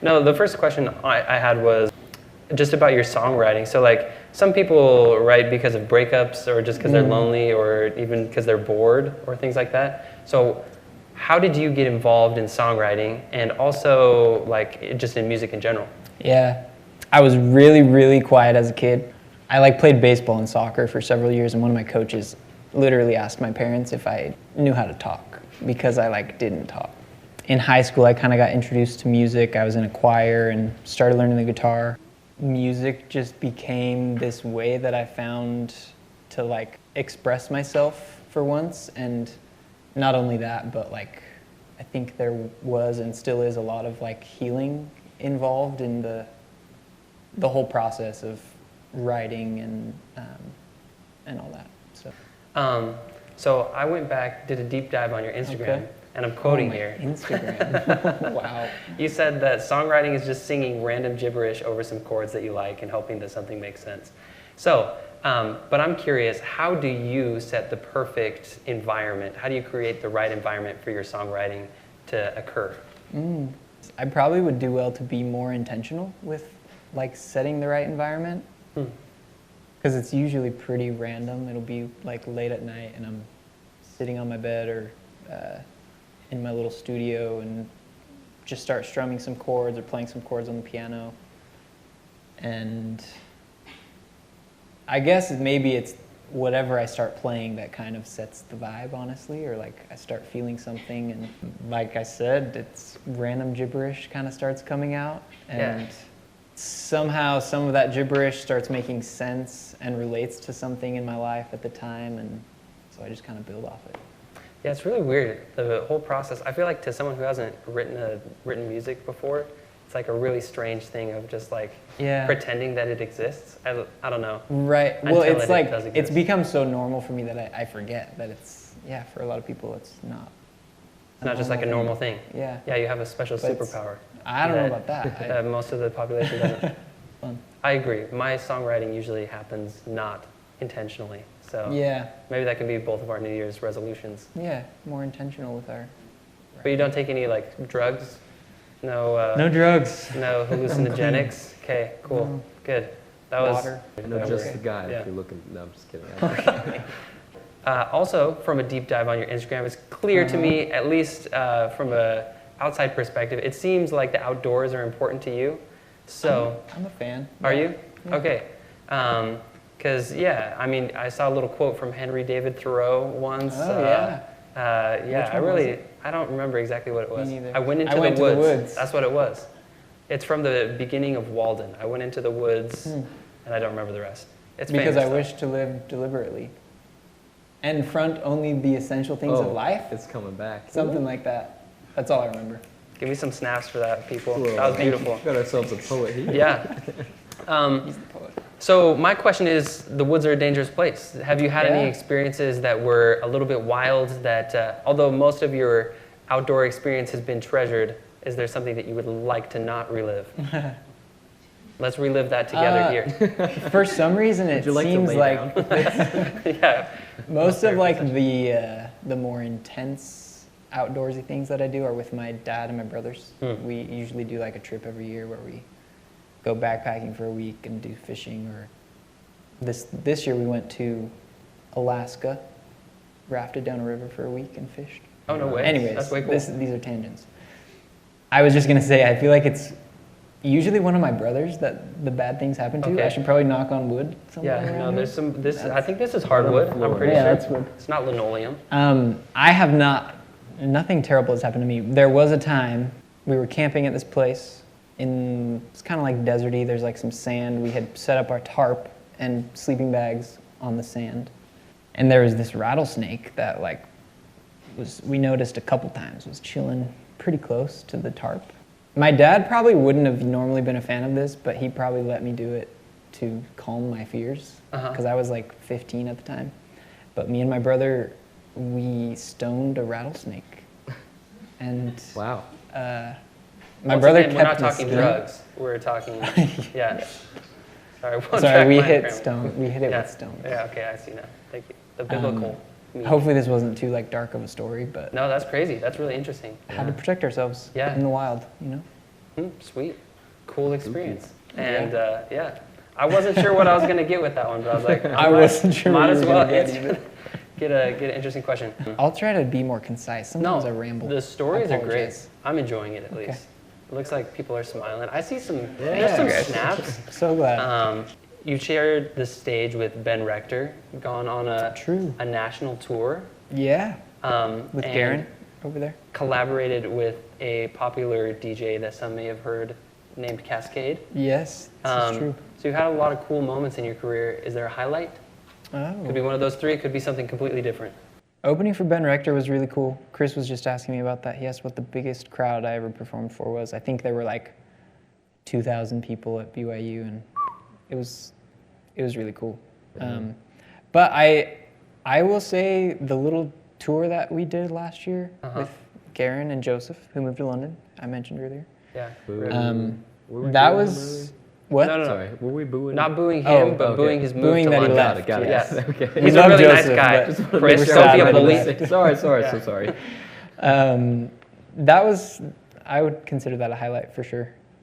No, the first question I had was just about your songwriting. So like some people write because of breakups or just because they're lonely or even because they're bored or things like that. So how did you get involved in songwriting and also like just in music in general? Yeah, I was really, really quiet as a kid. I like played baseball and soccer for several years, and one of my coaches literally asked my parents if I knew how to talk because I like didn't talk. In high school, I kind of got introduced to music. I was in a choir and started learning the guitar. Music just became this way that I found to like express myself for once, and not only that, but like I think there was and still is a lot of like healing involved in the whole process of writing and all that. So I went back, did a deep dive on your Instagram, and I'm quoting here. Instagram. Wow. You said that songwriting is just singing random gibberish over some chords that you like and hoping that something makes sense. So, but I'm curious, how do you set the perfect environment? How do you create the right environment for your songwriting to occur? I probably would do well to be more intentional with like setting the right environment. Because it's usually pretty random. It'll be like late at night and I'm sitting on my bed or in my little studio and just start strumming some chords or playing some chords on the piano. And I guess maybe it's whatever I start playing that kind of sets the vibe, honestly, or like I start feeling something and like I said, it's random gibberish kind of starts coming out and somehow some of that gibberish starts making sense and relates to something in my life at the time, and so I just kind of build off it. Yeah, it's really weird, the whole process. I feel like to someone who hasn't written music before, it's like a really strange thing of just like pretending that it exists. I don't know. Right. Well, it's like it's become so normal for me that I forget that it's for a lot of people it's not. It's not just like a normal thing. Yeah. Yeah, you have a special superpower. I don't know about that. That most of the population doesn't. I agree. My songwriting usually happens not intentionally. So maybe that could be both of our New Year's resolutions. Yeah, more intentional with our. But you don't take any like drugs? No. No drugs. No hallucinogenics. Okay, cool, good. That was water. No, just the guy. If you're looking. No, I'm just kidding. Also, from a deep dive on your Instagram, it's clear to me, at least from a outside perspective, it seems like the outdoors are important to you. So I'm a fan. Are you? Yeah. Okay. Because I mean, I saw a little quote from Henry David Thoreau once. I don't remember exactly what it was. Me neither. I went into the woods. That's what it was. It's from the beginning of Walden. I went into the woods, and I don't remember the rest. It's because I wish to live deliberately, and front only the essential things of life. It's coming back. Something like that. That's all I remember. Give me some snaps for that, people. Whoa, that was beautiful. Got ourselves a poet here. Yeah. He's the poet. So my question is, the woods are a dangerous place. Have you had any experiences that were a little bit wild that, although most of your outdoor experience has been treasured, is there something that you would like to not relive? Let's relive that together here. For some reason, it seems like most of like the more intense outdoorsy things that I do are with my dad and my brothers. We usually do like a trip every year where we go backpacking for a week and do fishing. Or this year we went to Alaska, rafted down a river for a week and fished. Oh, no way. Anyways, that's way cool. These are tangents. I was just gonna say, I feel like it's usually one of my brothers that the bad things happen to. I should probably knock on wood. There's some. I think this is hardwood. I'm pretty sure. That's wood. It's not linoleum. I have not. Nothing terrible has happened to me. There was a time we were camping at this place. It's kind of like deserty. There's like some sand. We had set up our tarp and sleeping bags on the sand, and there was this rattlesnake that we noticed a couple times was chilling pretty close to the tarp. My dad probably wouldn't have normally been a fan of this, but he probably let me do it to calm my fears because I was like 15 at the time. But me and my brother, we stoned a rattlesnake, and wow. My brother kept. We're not talking drugs. We're talking. Sorry, we hit stone. We hit it with stone. Yeah. Okay, I see now. Thank you. The biblical. Hopefully, this wasn't too dark of a story, but no, that's crazy. That's really interesting. How to protect ourselves in the wild, you know. Sweet. Cool experience. And yeah, I wasn't sure what I was going to get with that one, but I was like, I wasn't sure might what as you were well gonna get answer. Get an interesting question. I'll try to be more concise. Sometimes I ramble. The stories I are great. apologize. I'm enjoying it at Okay. least. It looks like people are smiling. I see some, Yeah. there's some Okay. snaps. So glad. You shared the stage with Ben Rector, gone on a national tour. Yeah. With and Garon over there. collaborated with a popular DJ that some may have heard named Kaskade. Yes, this is true. So you've had a lot of cool moments in your career. Is there a highlight? Could be one of those three. It could be something completely different. Opening for Ben Rector was really cool. Chris was just asking me about that. He asked what the biggest crowd I ever performed for was. I think there were like 2,000 people at BYU, and it was really cool. But I will say the little tour that we did last year with Garon and Joseph, who moved to London, I mentioned earlier. Yeah. That was what? No. Sorry, were we booing? Not booing him, Oh, but okay. booing his move Booing to that he London. left. Got it. Yes. Okay. He's We a love really Joseph, nice guy. but Chris, we're don't sad be a that he bully. left. Sorry, Yeah. so sorry. That was, I would consider that a highlight for sure.